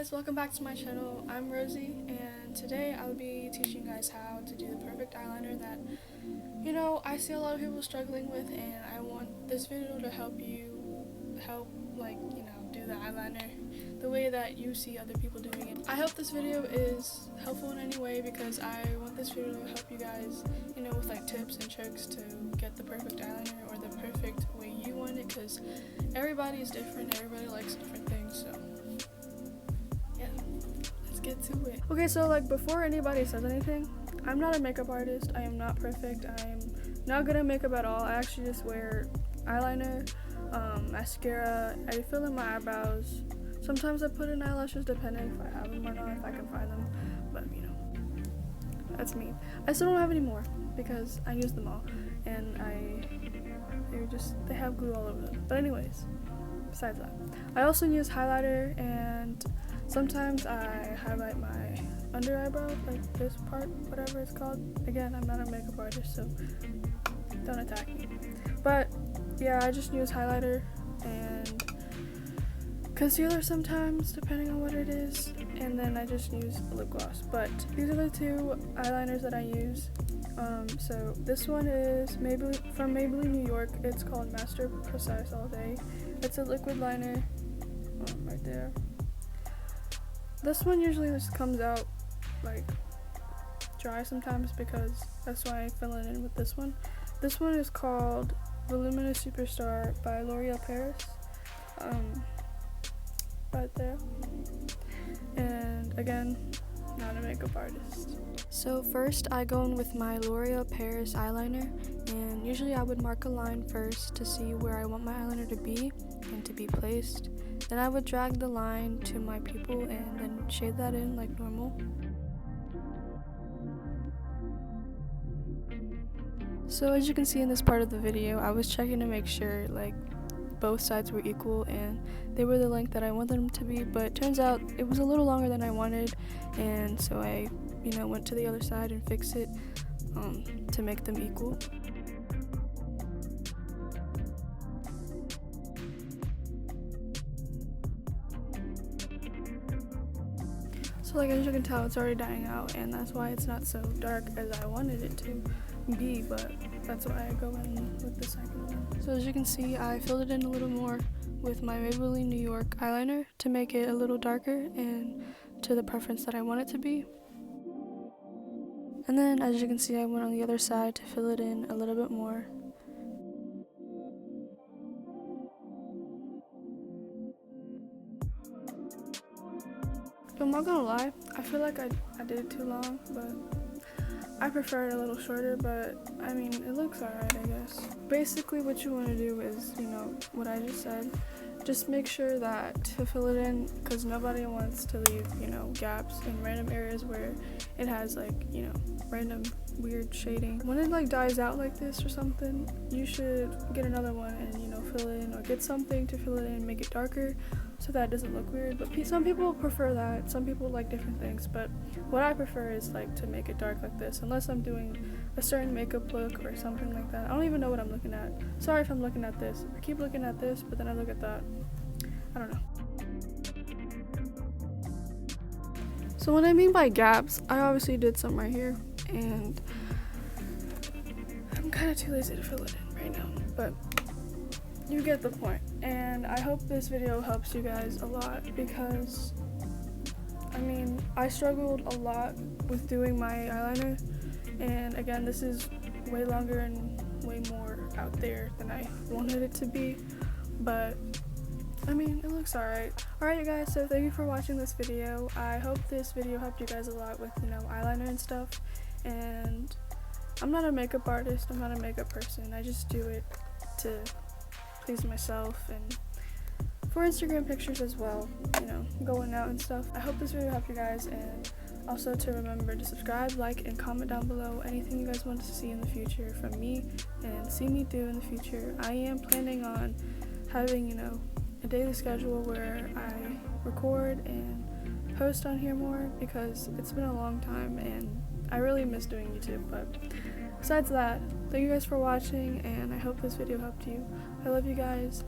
guys, welcome back to my channel. I'm Rosie, and today I'll be teaching you guys how to do the perfect eyeliner that, I see a lot of people struggling with, and I want this video to help you do the eyeliner the way that you see other people doing it. I hope this video is helpful in any way because I want this video to help you guys, with like tips and tricks to get the perfect eyeliner or the perfect way you want it, because everybody is different, everybody likes different things, so yeah, let's get to it. Okay, so before anybody says anything, I'm not a makeup artist. I am not perfect. I am not good at makeup at all. I actually just wear eyeliner, mascara. I fill in my eyebrows. Sometimes I put in eyelashes depending if I have them or not, if I can find them, but that's me. I still don't have any more because I used them all, and they have glue all over them. But anyways, besides that, I also use highlighter, and sometimes I highlight my under eyebrow, like this part, whatever it's called. Again, I'm not a makeup artist, so don't attack me. But yeah, I just use highlighter and concealer sometimes, depending on what it is, and then I just use lip gloss. But these are the two eyeliners that I use. So this one is from Maybelline, New York. It's called Master Precise All Day. It's a liquid liner, right there. This one usually just comes out dry sometimes, because that's why I fill it in with this one. This one is called Voluminous Superstar by L'Oreal Paris. Right there. And again, not a makeup artist. So first I go in with my L'Oreal Paris eyeliner, and usually I would mark a line first to see where I want my eyeliner to be and to be placed. Then I would drag the line to my pupil and then shade that in like normal. So as you can see in this part of the video, I was checking to make sure both sides were equal and they were the length that I wanted them to be, but turns out it was a little longer than I wanted, and so I went to the other side and fixed it to make them equal. So as you can tell, it's already dying out, and that's why it's not so dark as I wanted it to be, but that's why I go in with the second one. So as you can see, I filled it in a little more with my Maybelline New York eyeliner to make it a little darker and to the preference that I want it to be. And then as you can see, I went on the other side to fill it in a little bit more. I'm not gonna lie, I feel like I did it too long, but I prefer it a little shorter, but it looks alright, I guess. Basically what you want to do is, what I just said. Just make sure that to fill it in, because nobody wants to leave, gaps in random areas where it has random weird shading. When it dies out like this or something, you should get another one and fill it in, or get something to fill it in and make it darker so that it doesn't look weird. But some people prefer that, some people like different things, but what I prefer is to make it dark like this, unless I'm doing a certain makeup look or something like that. I don't even know what I'm looking at. Sorry if I'm looking at this. I keep looking at this, but then I look at that. I don't know. So what I mean by gaps, I obviously did some right here, and I'm kind of too lazy to fill it in right now, but you get the point. And I hope this video helps you guys a lot, because I struggled a lot with doing my eyeliner, and again, this is way longer and way more out there than I wanted it to be, but it looks alright. Alright, you guys, so thank you for watching this video. I hope this video helped you guys a lot with eyeliner and stuff. And I'm not a makeup artist, I'm not a makeup person. I just do it to please myself and for Instagram pictures as well, going out and stuff. I hope this video helped you guys, and also to remember to subscribe, like, and comment down below anything you guys want to see in the future from me and see me do in the future. I am planning on having, a daily schedule where I record and post on here more, because it's been a long time and I really miss doing YouTube. But besides that, thank you guys for watching, and I hope this video helped you. I love you guys.